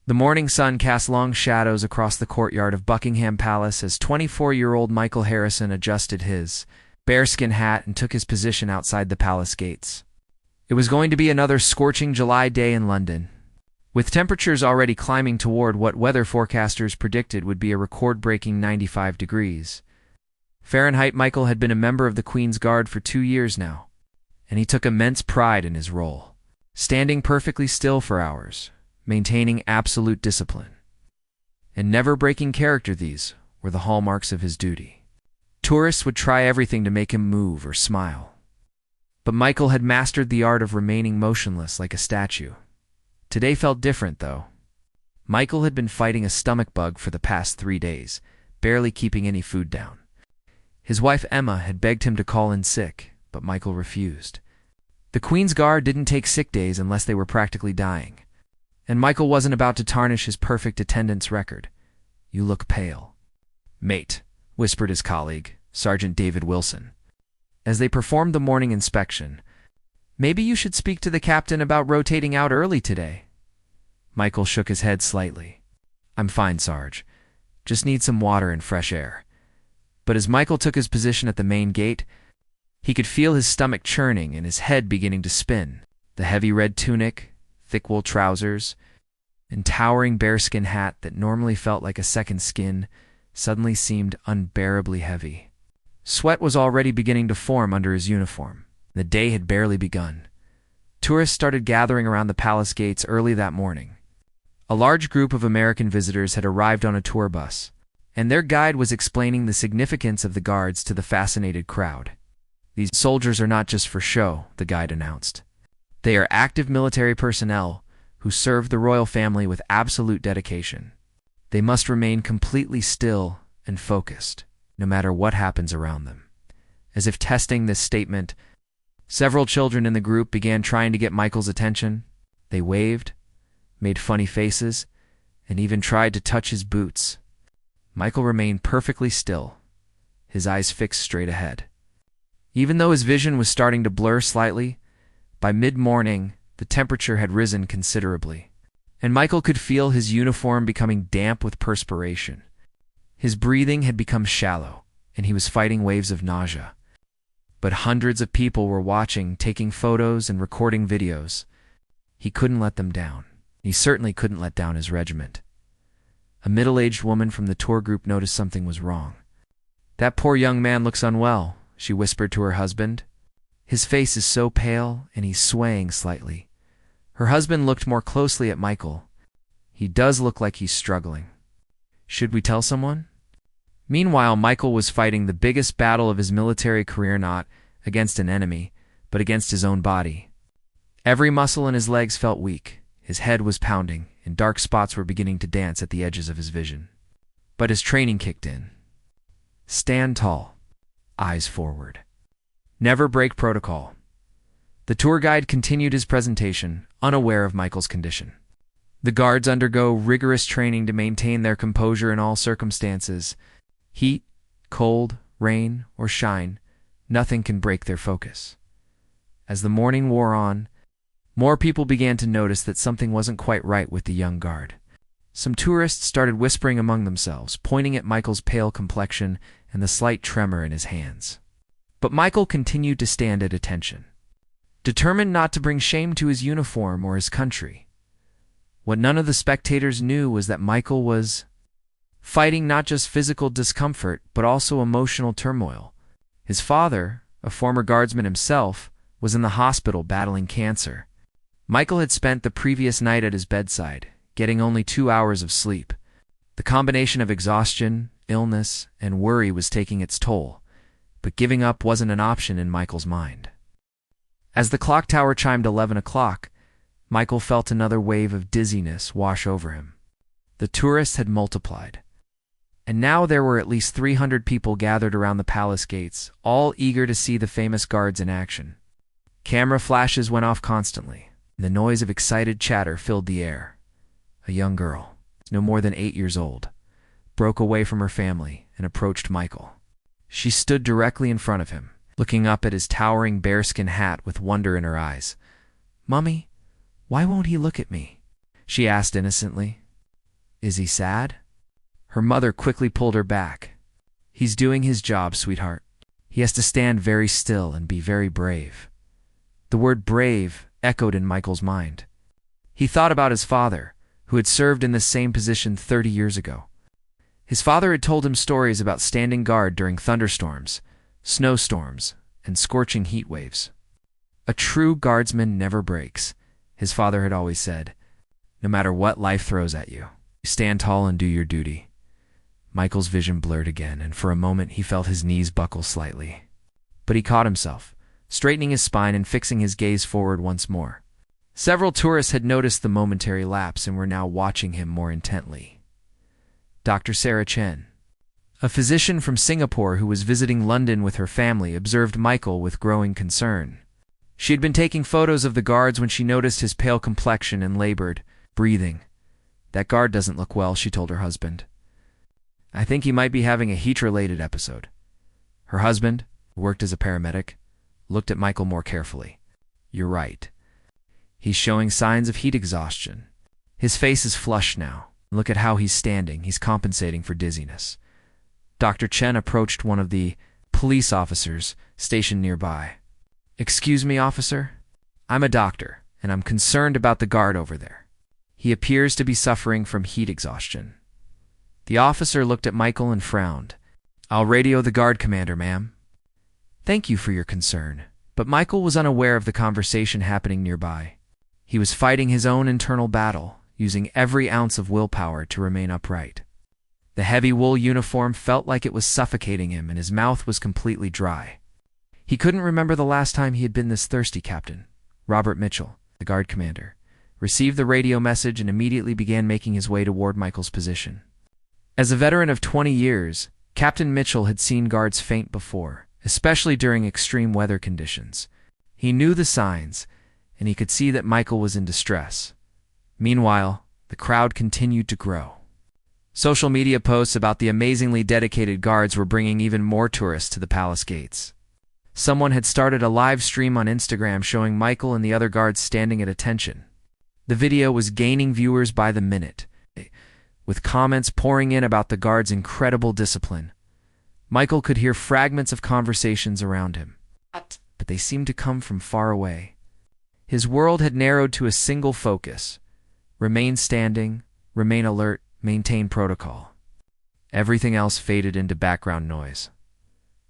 The morning sun cast long shadows across the courtyard of Buckingham Palace as 24-year-old Michael Harrison adjusted his bearskin hat and took his position outside the palace gates. It was going to be another scorching July day in London, with temperatures already climbing toward what weather forecasters predicted would be a record-breaking 95 degrees Fahrenheit. Michael had been a member of the Queen's Guard for 2 years now, and he took immense pride in his role, standing perfectly still for hours, maintaining absolute discipline, and never breaking character. These were the hallmarks of his duty. Tourists would try everything to make him move or smile, but Michael had mastered the art of remaining motionless like a statue. Today felt different, though. Michael had been fighting a stomach bug for the past 3 days, barely keeping any food down. His wife Emma had begged him to call in sick, but Michael refused. The Queen's Guard didn't take sick days unless they were practically dying, and Michael wasn't about to tarnish his perfect attendance record. "You look pale, mate," whispered his colleague, Sergeant David Wilson, as they performed the morning inspection. "Maybe you should speak to the captain about rotating out early today." Michael shook his head slightly. "I'm fine, Sarge. Just need some water and fresh air." But as Michael took his position at the main gate, he could feel his stomach churning and his head beginning to spin. The heavy red tunic, thick wool trousers, and towering bearskin hat that normally felt like a second skin suddenly seemed unbearably heavy. Sweat was already beginning to form under his uniform. The day had barely begun. Tourists started gathering around the palace gates early that morning. A large group of American visitors had arrived on a tour bus, and their guide was explaining the significance of the guards to the fascinated crowd. "These soldiers are not just for show," the guide announced. "They are active military personnel who serve the royal family with absolute dedication. They must remain completely still and focused, no matter what happens around them." As if testing this statement, several children in the group began trying to get Michael's attention. They waved, made funny faces, and even tried to touch his boots. Michael remained perfectly still, his eyes fixed straight ahead. Even though his vision was starting to blur slightly, by mid-morning the temperature had risen considerably, and Michael could feel his uniform becoming damp with perspiration. His breathing had become shallow, and he was fighting waves of nausea. But hundreds of people were watching, taking photos and recording videos. He couldn't let them down. He certainly couldn't let down his regiment. A middle-aged woman from the tour group noticed something was wrong. "That poor young man looks unwell," she whispered to her husband. "His face is so pale, and he's swaying slightly." Her husband looked more closely at Michael. "He does look like he's struggling. Should we tell someone?" Meanwhile, Michael was fighting the biggest battle of his military career, not against an enemy, but against his own body. Every muscle in his legs felt weak, his head was pounding, and dark spots were beginning to dance at the edges of his vision. But his training kicked in. Stand tall, eyes forward. Never break protocol. The tour guide continued his presentation, unaware of Michael's condition. "The guards undergo rigorous training to maintain their composure in all circumstances. Heat, cold, rain, or shine, nothing can break their focus." As the morning wore on, more people began to notice that something wasn't quite right with the young guard. Some tourists started whispering among themselves, pointing at Michael's pale complexion and the slight tremor in his hands. But Michael continued to stand at attention, determined not to bring shame to his uniform or his country. What none of the spectators knew was that Michael was fighting not just physical discomfort, but also emotional turmoil. His father, a former guardsman himself, was in the hospital battling cancer. Michael had spent the previous night at his bedside, getting only 2 hours of sleep. The combination of exhaustion, illness, and worry was taking its toll, but giving up wasn't an option in Michael's mind. As the clock tower chimed 11 o'clock, Michael felt another wave of dizziness wash over him. The tourists had multiplied, and now there were at least 300 people gathered around the palace gates, all eager to see the famous guards in action. Camera flashes went off constantly. The noise of excited chatter filled the air. A young girl, no more than 8 years old, broke away from her family and approached Michael. She stood directly in front of him, looking up at his towering bearskin hat with wonder in her eyes. "Mummy, why won't he look at me?" she asked innocently. Is he sad? Her mother quickly pulled her back. He's doing his job, sweetheart. He has to stand very still and be very brave. The word brave echoed in Michael's mind. He thought about his father, who had served in the same position 30 years ago. His father had told him stories about standing guard during thunderstorms, snowstorms, and scorching heat waves. A true guardsman never breaks, his father had always said. No matter what life throws at you, stand tall and do your duty. Michael's vision blurred again, and for a moment he felt his knees buckle slightly. But he caught himself, straightening his spine and fixing his gaze forward once more. Several tourists had noticed the momentary lapse and were now watching him more intently. Dr. Sarah Chen, a physician from Singapore who was visiting London with her family, observed Michael with growing concern. She had been taking photos of the guards when she noticed his pale complexion and labored breathing. That guard doesn't look well, she told her husband. I think he might be having a heat-related episode. Her husband, who worked as a paramedic, looked at Michael more carefully. You're right. He's showing signs of heat exhaustion. His face is flushed now. Look at how he's standing. He's compensating for dizziness. Dr. Chen approached one of the police officers stationed nearby. Excuse me, officer? I'm a doctor, and I'm concerned about the guard over there. He appears to be suffering from heat exhaustion. The officer looked at Michael and frowned. I'll radio the guard commander, ma'am. Thank you for your concern, but Michael was unaware of the conversation happening nearby. He was fighting his own internal battle, using every ounce of willpower to remain upright. The heavy wool uniform felt like it was suffocating him, and his mouth was completely dry. He couldn't remember the last time he had been this thirsty. Captain Robert Mitchell, the guard commander, received the radio message and immediately began making his way toward Michael's position. As a veteran of 20 years, Captain Mitchell had seen guards faint before, especially during extreme weather conditions. He knew the signs, and he could see that Michael was in distress. Meanwhile, the crowd continued to grow. Social media posts about the amazingly dedicated guards were bringing even more tourists to the palace gates. Someone had started a live stream on Instagram showing Michael and the other guards standing at attention. The video was gaining viewers by the minute, with comments pouring in about the guards' incredible discipline. Michael could hear fragments of conversations around him, but they seemed to come from far away. His world had narrowed to a single focus: remain standing, remain alert, maintain protocol. Everything else faded into background noise.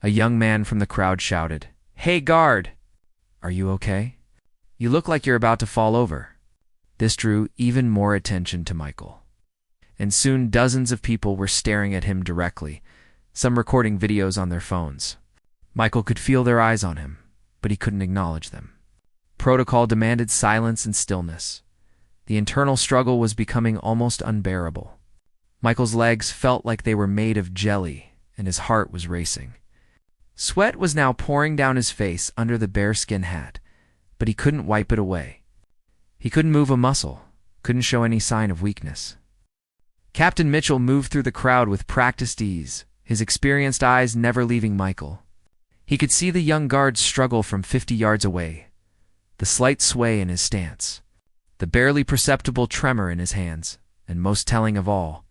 A young man from the crowd shouted, "Hey, guard! Are you okay? You look like you're about to fall over." This drew even more attention to Michael. And soon dozens of people were staring at him directly, some recording videos on their phones. Michael could feel their eyes on him, but he couldn't acknowledge them. Protocol demanded silence and stillness. The internal struggle was becoming almost unbearable. Michael's legs felt like they were made of jelly, and his heart was racing. Sweat was now pouring down his face under the bearskin hat, but he couldn't wipe it away. He couldn't move a muscle, couldn't show any sign of weakness. Captain Mitchell moved through the crowd with practiced ease, his experienced eyes never leaving Michael. He could see the young guard struggle from 50 yards away, the slight sway in his stance, the barely perceptible tremor in his hands, and most telling of all,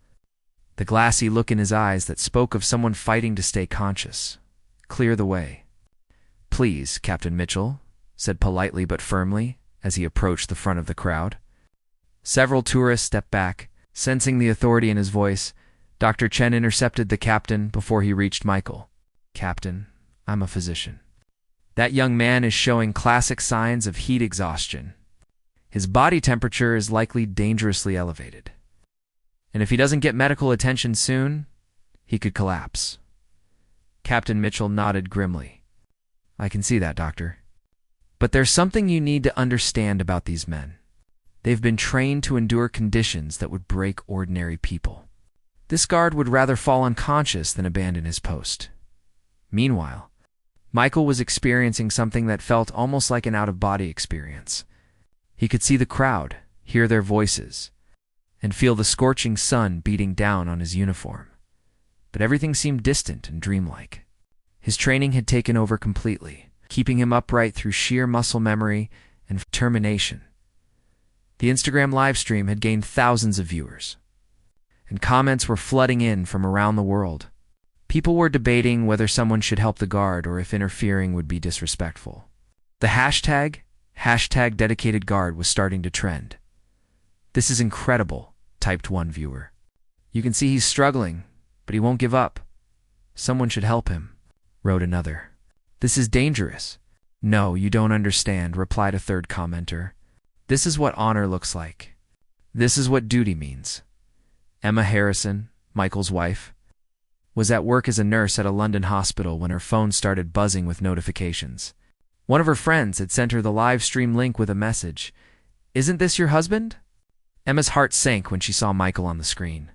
the glassy look in his eyes that spoke of someone fighting to stay conscious. Clear the way. Please, Captain Mitchell, said politely but firmly as he approached the front of the crowd. Several tourists stepped back, sensing the authority in his voice. Dr. Chen intercepted the captain before he reached Michael. Captain, I'm a physician. That young man is showing classic signs of heat exhaustion. His body temperature is likely dangerously elevated. And if he doesn't get medical attention soon, he could collapse. Captain Mitchell nodded grimly. I can see that, Doctor. But there's something you need to understand about these men. They've been trained to endure conditions that would break ordinary people. This guard would rather fall unconscious than abandon his post. Meanwhile, Michael was experiencing something that felt almost like an out-of-body experience. He could see the crowd, hear their voices, and feel the scorching sun beating down on his uniform. But everything seemed distant and dreamlike. His training had taken over completely, keeping him upright through sheer muscle memory and determination. The Instagram live stream had gained thousands of viewers. and comments were flooding in from around the world. People were debating whether someone should help the guard or if interfering would be disrespectful. The hashtag dedicated guard was starting to trend. "This is incredible," typed one viewer. "You can see he's struggling, but he won't give up. Someone should help him," wrote another. "This is dangerous." "No, you don't understand," replied a third commenter. "This is what honor looks like. This is what duty means." Emma Harrison, Michael's wife, was at work as a nurse at a London hospital when her phone started buzzing with notifications. One of her friends had sent her the live stream link with a message. "Isn't this your husband?" Emma's heart sank when she saw Michael on the screen.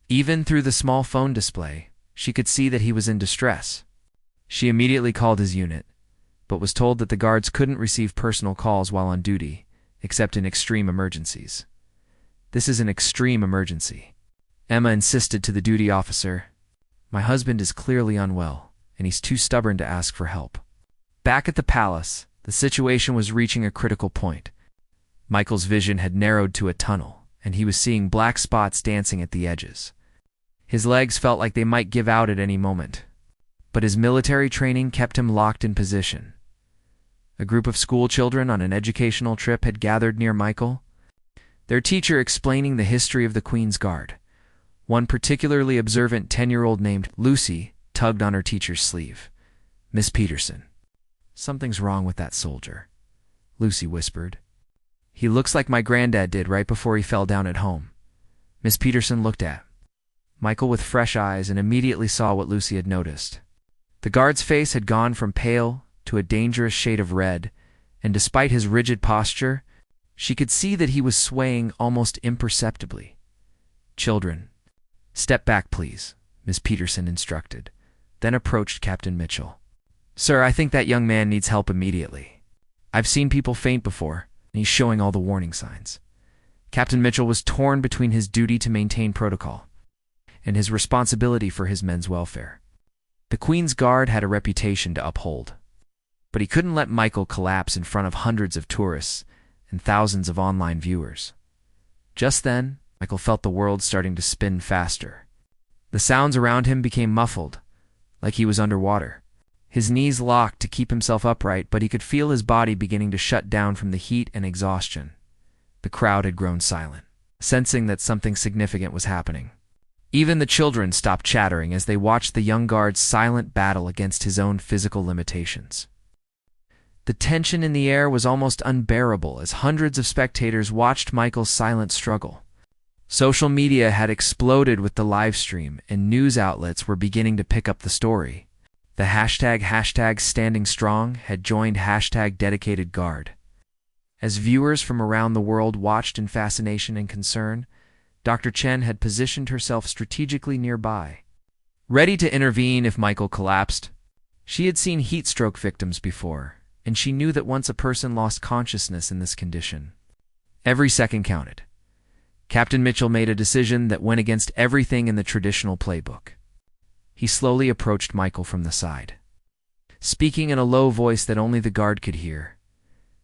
Even through the small phone display, she could see that he was in distress. She immediately called his unit, but was told that the guards couldn't receive personal calls while on duty, except in extreme emergencies. "This is an extreme emergency." Emma insisted to the duty officer, "My husband is clearly unwell, and he's too stubborn to ask for help." Back at the palace, the situation was reaching a critical point. Michael's vision had narrowed to a tunnel, and he was seeing black spots dancing at the edges. His legs felt like they might give out at any moment, but his military training kept him locked in position. A group of school children on an educational trip had gathered near Michael, their teacher explaining the history of the Queen's Guard. One particularly observant 10-year-old named Lucy tugged on her teacher's sleeve. "Miss Peterson, something's wrong with that soldier," Lucy whispered. "He looks like my granddad did right before he fell down at home." Miss Peterson looked at Michael with fresh eyes and immediately saw what Lucy had noticed. The guard's face had gone from pale to a dangerous shade of red, and despite his rigid posture, she could see that he was swaying almost imperceptibly. "Children, step back, please," Miss Peterson instructed, then approached Captain Mitchell. "Sir, I think that young man needs help immediately. I've seen people faint before, and he's showing all the warning signs." Captain Mitchell was torn between his duty to maintain protocol and his responsibility for his men's welfare. The Queen's Guard had a reputation to uphold, but he couldn't let Michael collapse in front of hundreds of tourists and thousands of online viewers. Just then, Michael felt the world starting to spin faster. The sounds around him became muffled, like he was underwater. His knees locked to keep himself upright, but he could feel his body beginning to shut down from the heat and exhaustion. The crowd had grown silent, sensing that something significant was happening. Even the children stopped chattering as they watched the young guard's silent battle against his own physical limitations. The tension in the air was almost unbearable as hundreds of spectators watched Michael's silent struggle. Social media had exploded with the live stream, and news outlets were beginning to pick up the story. The hashtag standing strong had joined hashtag dedicated guard. As viewers from around the world watched in fascination and concern, Dr. Chen had positioned herself strategically nearby, ready to intervene if Michael collapsed. She had seen heat stroke victims before, and she knew that once a person lost consciousness in this condition, every second counted. Captain Mitchell made a decision that went against everything in the traditional playbook. He slowly approached Michael from the side, speaking in a low voice that only the guard could hear.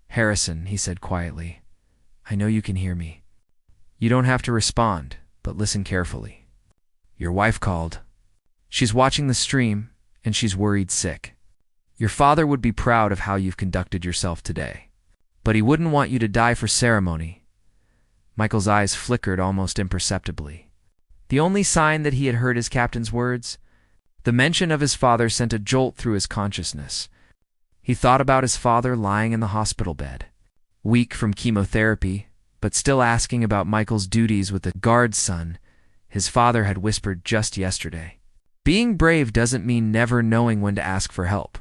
"Harrison," he said quietly, "I know you can hear me. You don't have to respond, but listen carefully. Your wife called. She's watching the stream, and she's worried sick. Your father would be proud of how you've conducted yourself today, but he wouldn't want you to die for ceremony." Michael's eyes flickered almost imperceptibly. The only sign that he had heard his captain's words, the mention of his father, sent a jolt through his consciousness. He thought about his father lying in the hospital bed, weak from chemotherapy, but still asking about Michael's duties with the guard's son his father had whispered just yesterday. Being brave doesn't mean never knowing when to ask for help.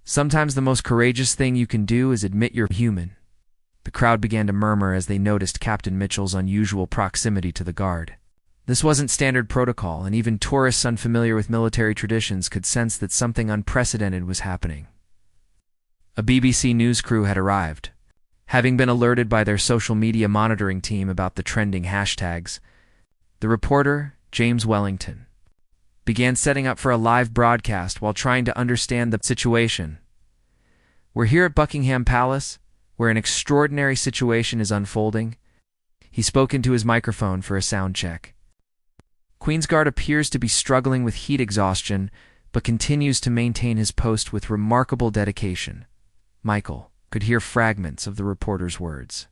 Sometimes the most courageous thing you can do is admit you're human. The crowd began to murmur as they noticed Captain Mitchell's unusual proximity to the guard. This wasn't standard protocol, and even tourists unfamiliar with military traditions could sense that something unprecedented was happening. A BBC news crew had arrived. Having been alerted by their social media monitoring team about the trending hashtags, the reporter, James Wellington, began setting up for a live broadcast while trying to understand the situation. "We're here at Buckingham Palace, where an extraordinary situation is unfolding." He spoke into his microphone for a sound check. Queensguard appears to be struggling with heat exhaustion, but continues to maintain his post with remarkable dedication. Michael could hear fragments of the reporter's words,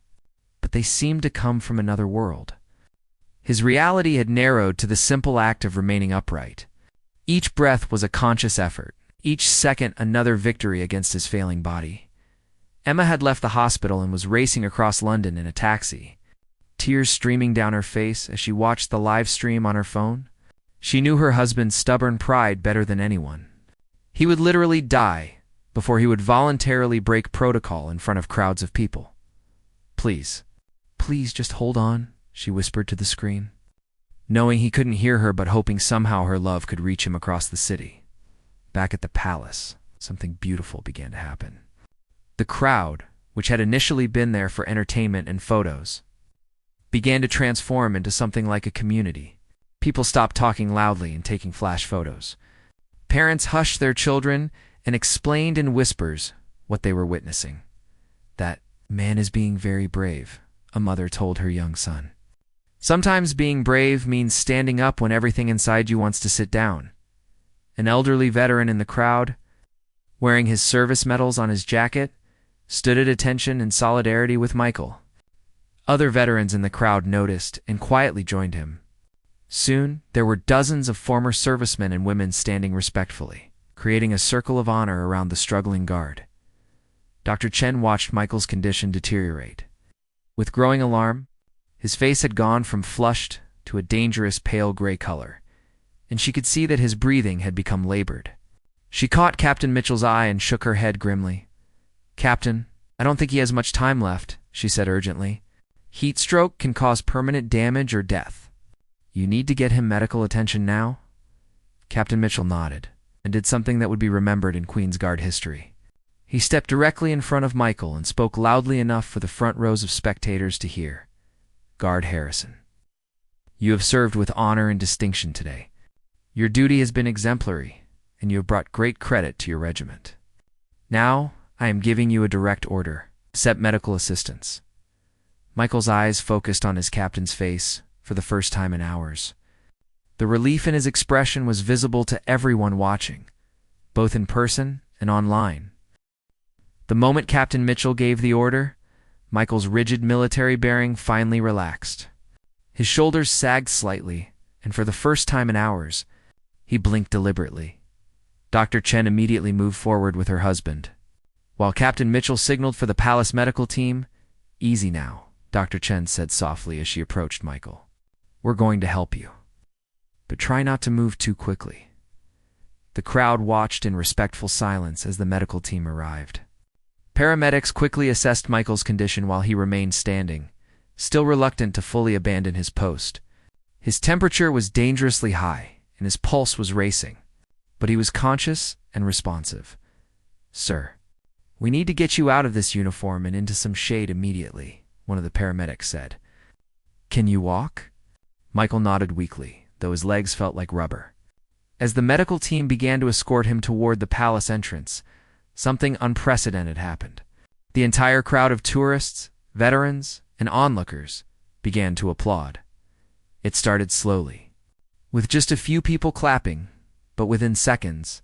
but they seemed to come from another world. His reality had narrowed to the simple act of remaining upright. Each breath was a conscious effort, each second another victory against his failing body. Emma had left the hospital and was racing across London in a taxi, tears streaming down her face as she watched the live stream on her phone. She knew her husband's stubborn pride better than anyone. He would literally die before he would voluntarily break protocol in front of crowds of people. Please, please just hold on, she whispered to the screen, knowing he couldn't hear her but hoping somehow her love could reach him across the city. Back at the palace, something beautiful began to happen. The crowd, which had initially been there for entertainment and photos, began to transform into something like a community. People stopped talking loudly and taking flash photos. Parents hushed their children and explained in whispers what they were witnessing. "That man is being very brave," a mother told her young son. "Sometimes being brave means standing up when everything inside you wants to sit down." An elderly veteran in the crowd, wearing his service medals on his jacket, stood at attention in solidarity with Michael. Other veterans in the crowd noticed and quietly joined him. Soon, there were dozens of former servicemen and women standing respectfully, creating a circle of honor around the struggling guard. Dr. Chen watched Michael's condition deteriorate. With growing alarm, his face had gone from flushed to a dangerous pale gray color, and she could see that his breathing had become labored. She caught Captain Mitchell's eye and shook her head grimly. "Captain, I don't think he has much time left," she said urgently. "Heat stroke can cause permanent damage or death. You need to get him medical attention now." Captain Mitchell nodded and did something that would be remembered in Queensguard history. He stepped directly in front of Michael and spoke loudly enough for the front rows of spectators to hear. "Guard Harrison, you have served with honor and distinction today. Your duty has been exemplary, and you have brought great credit to your regiment. Now, I am giving you a direct order. Accept medical assistance." Michael's eyes focused on his captain's face for the first time in hours. The relief in his expression was visible to everyone watching, both in person and online. The moment Captain Mitchell gave the order, Michael's rigid military bearing finally relaxed. His shoulders sagged slightly, and for the first time in hours, he blinked deliberately. Dr. Chen immediately moved forward with her husband. While Captain Mitchell signaled for the palace medical team, "Easy now," Dr. Chen said softly as she approached Michael. "We're going to help you. But try not to move too quickly." The crowd watched in respectful silence as the medical team arrived. Paramedics quickly assessed Michael's condition while he remained standing, still reluctant to fully abandon his post. His temperature was dangerously high, and his pulse was racing, but he was conscious and responsive. "Sir, we need to get you out of this uniform and into some shade immediately," one of the paramedics said. "Can you walk?" Michael nodded weakly, though his legs felt like rubber. As the medical team began to escort him toward the palace entrance, something unprecedented happened. The entire crowd of tourists, veterans, and onlookers began to applaud. It started slowly, with just a few people clapping, but within seconds,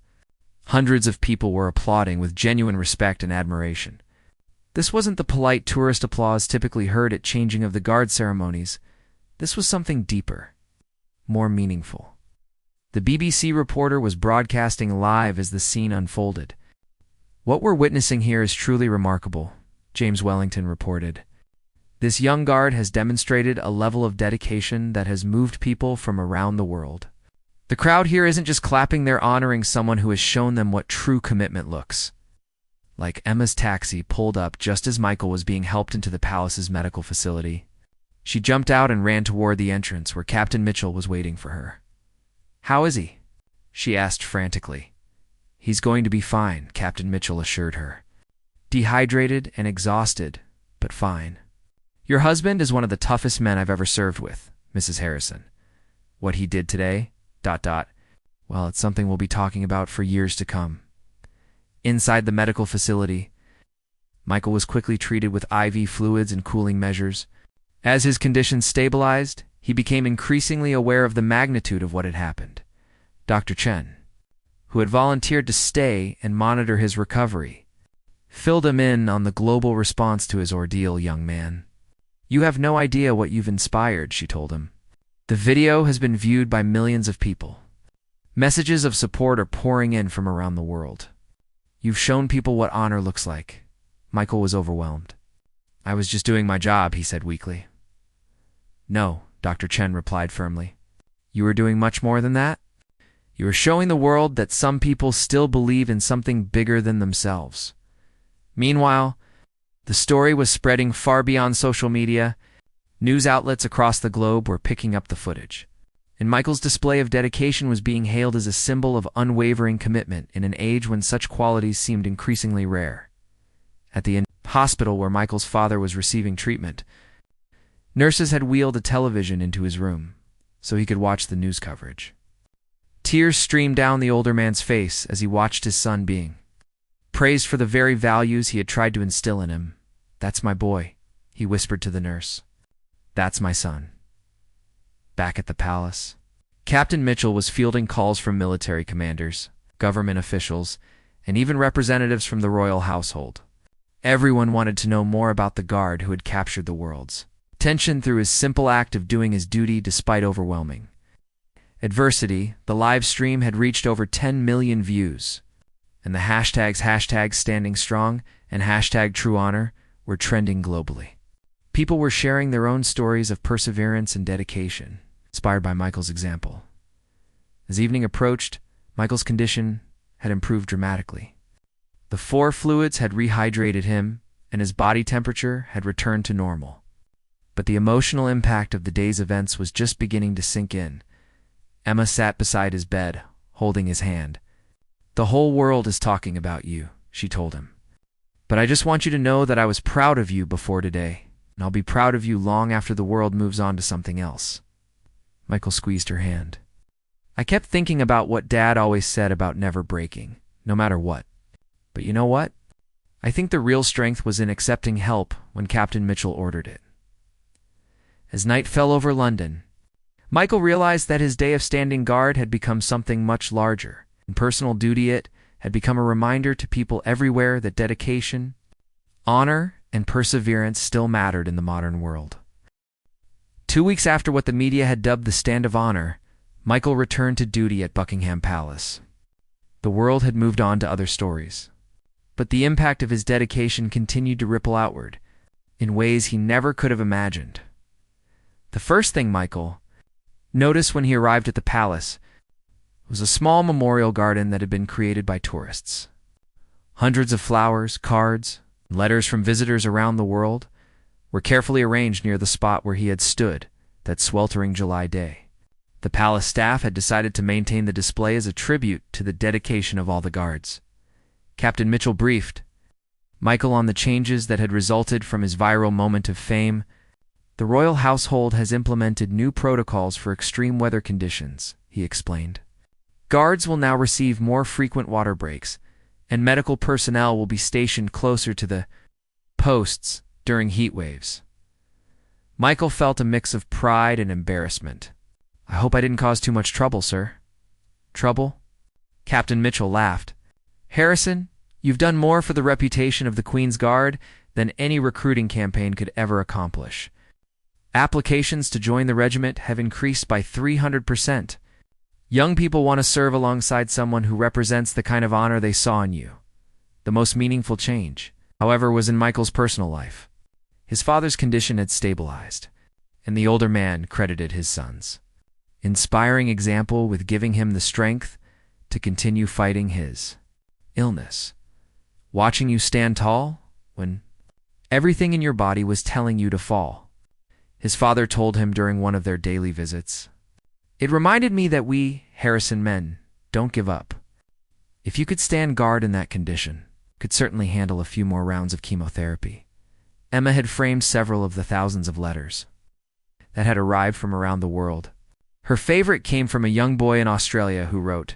hundreds of people were applauding with genuine respect and admiration. This wasn't the polite tourist applause typically heard at changing of the guard ceremonies. This was something deeper, more meaningful. The BBC reporter was broadcasting live as the scene unfolded. "What we're witnessing here is truly remarkable," James Wellington reported. "This young guard has demonstrated a level of dedication that has moved people from around the world. The crowd here isn't just clapping, they're honoring someone who has shown them what true commitment looks like." Emma's taxi pulled up just as Michael was being helped into the palace's medical facility. She jumped out and ran toward the entrance where Captain Mitchell was waiting for her. "How is he?" she asked frantically. "He's going to be fine," Captain Mitchell assured her. "Dehydrated and exhausted, but fine. Your husband is one of the toughest men I've ever served with, Mrs. Harrison. What he did today, ... well, it's something we'll be talking about for years to come." Inside the medical facility, Michael was quickly treated with IV fluids and cooling measures. As his condition stabilized, he became increasingly aware of the magnitude of what had happened. Dr. Chen, who had volunteered to stay and monitor his recovery, filled him in on the global response to his ordeal. "Young man, you have no idea what you've inspired," she told him. "The video has been viewed by millions of people. Messages of support are pouring in from around the world. You've shown people what honor looks like." Michael was overwhelmed. "I was just doing my job," he said weakly. "No," Dr. Chen replied firmly. "You were doing much more than that. You were showing the world that some people still believe in something bigger than themselves." Meanwhile, the story was spreading far beyond social media. News outlets across the globe were picking up the footage, and Michael's display of dedication was being hailed as a symbol of unwavering commitment in an age when such qualities seemed increasingly rare. At the hospital where Michael's father was receiving treatment, nurses had wheeled a television into his room so he could watch the news coverage. Tears streamed down the older man's face as he watched his son being praised for the very values he had tried to instill in him. "That's my boy," he whispered to the nurse. "That's my son." Back at the palace, Captain Mitchell was fielding calls from military commanders, government officials, and even representatives from the royal household. Everyone wanted to know more about the guard who had captured the world's attention through his simple act of doing his duty despite overwhelming adversity. The live stream had reached over 10 million views, and the hashtags standing strong and #true honor were trending globally. People were sharing their own stories of perseverance and dedication, inspired by Michael's example. As evening approached, Michael's condition had improved dramatically. The 4 fluids had rehydrated him, and his body temperature had returned to normal. But the emotional impact of the day's events was just beginning to sink in. Emma sat beside his bed, holding his hand. "The whole world is talking about you," she told him. "But I just want you to know that I was proud of you before today, and I'll be proud of you long after the world moves on to something else." Michael squeezed her hand. "I kept thinking about what Dad always said about never breaking, no matter what. But you know what? I think the real strength was in accepting help when Captain Mitchell ordered it." As night fell over London, Michael realized that his day of standing guard had become something much larger. In personal duty, it had become a reminder to people everywhere that dedication, honor, and perseverance still mattered in the modern world. 2 weeks after what the media had dubbed the Stand of Honor, Michael returned to duty at Buckingham Palace. The world had moved on to other stories, but the impact of his dedication continued to ripple outward in ways he never could have imagined. The first thing Michael noticed when he arrived at the palace was a small memorial garden that had been created by tourists. Hundreds of flowers, cards, and letters from visitors around the world were carefully arranged near the spot where he had stood that sweltering July day. The palace staff had decided to maintain the display as a tribute to the dedication of all the guards. Captain Mitchell briefed Michael on the changes that had resulted from his viral moment of fame. "The royal household has implemented new protocols for extreme weather conditions," he explained. "Guards will now receive more frequent water breaks, and medical personnel will be stationed closer to the posts during heat waves." Michael felt a mix of pride and embarrassment. "I hope I didn't cause too much trouble, sir." "Trouble?" Captain Mitchell laughed. "Harrison, you've done more for the reputation of the Queen's Guard than any recruiting campaign could ever accomplish. Applications to join the regiment have increased by 300%. Young people want to serve alongside someone who represents the kind of honor they saw in you." The most meaningful change, however, was in Michael's personal life. His father's condition had stabilized, and the older man credited his son's inspiring example with giving him the strength to continue fighting his illness. "Watching you stand tall when everything in your body was telling you to fall," his father told him during one of their daily visits. "It reminded me that we, Harrison men, don't give up. If you could stand guard in that condition, could certainly handle a few more rounds of chemotherapy." Emma had framed several of the thousands of letters that had arrived from around the world. Her favorite came from a young boy in Australia who wrote,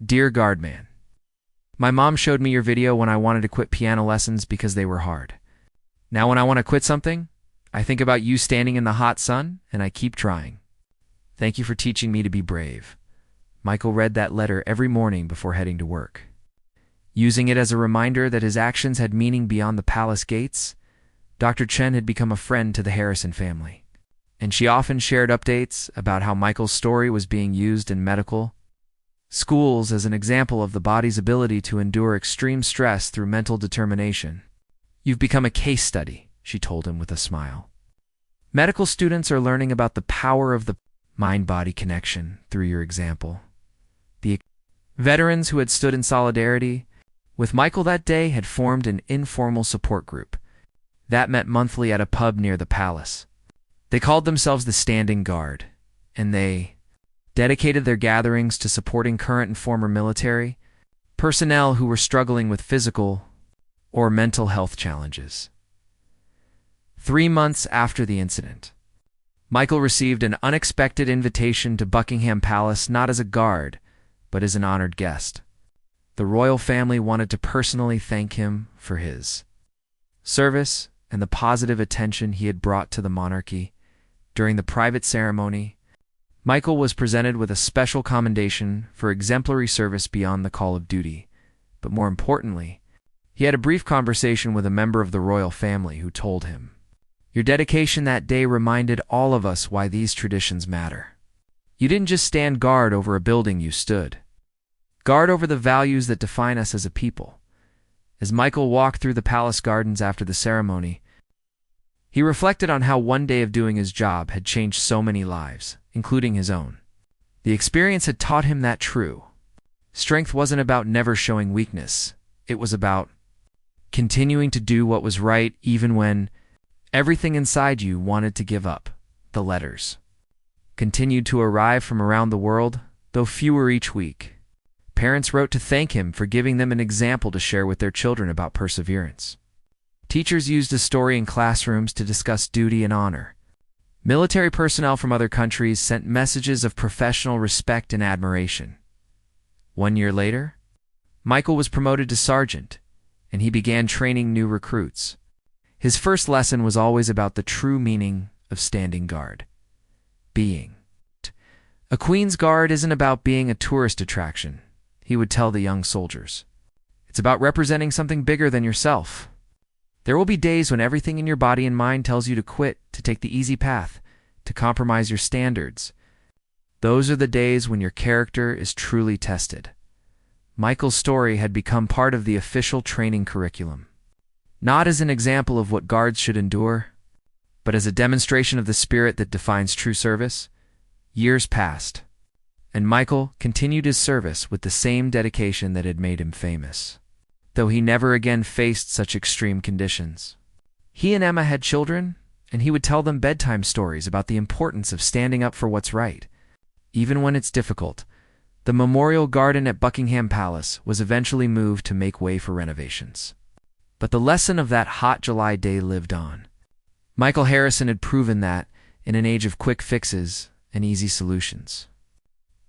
"Dear Guardman, my mom showed me your video when I wanted to quit piano lessons because they were hard. Now when I want to quit something, I think about you standing in the hot sun, and I keep trying. Thank you for teaching me to be brave." Michael read that letter every morning before heading to work. Using it as a reminder that his actions had meaning beyond the palace gates, Dr. Chen had become a friend to the Harrison family, and she often shared updates about how Michael's story was being used in medical schools as an example of the body's ability to endure extreme stress through mental determination. "You've become a case study," she told him with a smile. "Medical students are learning about the power of the mind-body connection through your example." The veterans who had stood in solidarity with Michael that day had formed an informal support group that met monthly at a pub near the palace. They called themselves the Standing Guard, and they dedicated their gatherings to supporting current and former military personnel who were struggling with physical or mental health challenges. 3 months after the incident, Michael received an unexpected invitation to Buckingham Palace not as a guard, but as an honored guest. The royal family wanted to personally thank him for his service and the positive attention he had brought to the monarchy. During the private ceremony, Michael was presented with a special commendation for exemplary service beyond the call of duty. But more importantly, he had a brief conversation with a member of the royal family who told him, "Your dedication that day reminded all of us why these traditions matter. You didn't just stand guard over a building, you stood guard over the values that define us as a people." As Michael walked through the palace gardens after the ceremony, he reflected on how one day of doing his job had changed so many lives, including his own. The experience had taught him that true strength wasn't about never showing weakness. It was about continuing to do what was right even when everything inside you wanted to give up. The letters continued to arrive from around the world, though fewer each week. Parents wrote to thank him for giving them an example to share with their children about perseverance. Teachers used his story in classrooms to discuss duty and honor. Military personnel from other countries sent messages of professional respect and admiration. 1 year later, Michael was promoted to sergeant, and he began training new recruits. His first lesson was always about the true meaning of standing guard. Being a Queen's Guard isn't about being a tourist attraction, he would tell the young soldiers. It's about representing something bigger than yourself. There will be days when everything in your body and mind tells you to quit, to take the easy path, to compromise your standards. Those are the days when your character is truly tested. Michael's story had become part of the official training curriculum, not as an example of what guards should endure, but as a demonstration of the spirit that defines true service. Years passed, and Michael continued his service with the same dedication that had made him famous, though he never again faced such extreme conditions. He and Emma had children, and he would tell them bedtime stories about the importance of standing up for what's right. Even when it's difficult, the memorial garden at Buckingham Palace was eventually moved to make way for renovations. But the lesson of that hot July day lived on. Michael Harrison had proven that, in an age of quick fixes and easy solutions,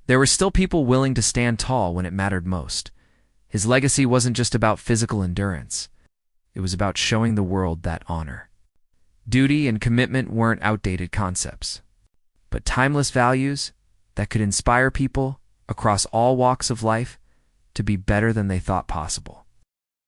there were still people willing to stand tall when it mattered most. His legacy wasn't just about physical endurance. It was about showing the world that honor, duty, and commitment weren't outdated concepts, but timeless values that could inspire people across all walks of life to be better than they thought possible.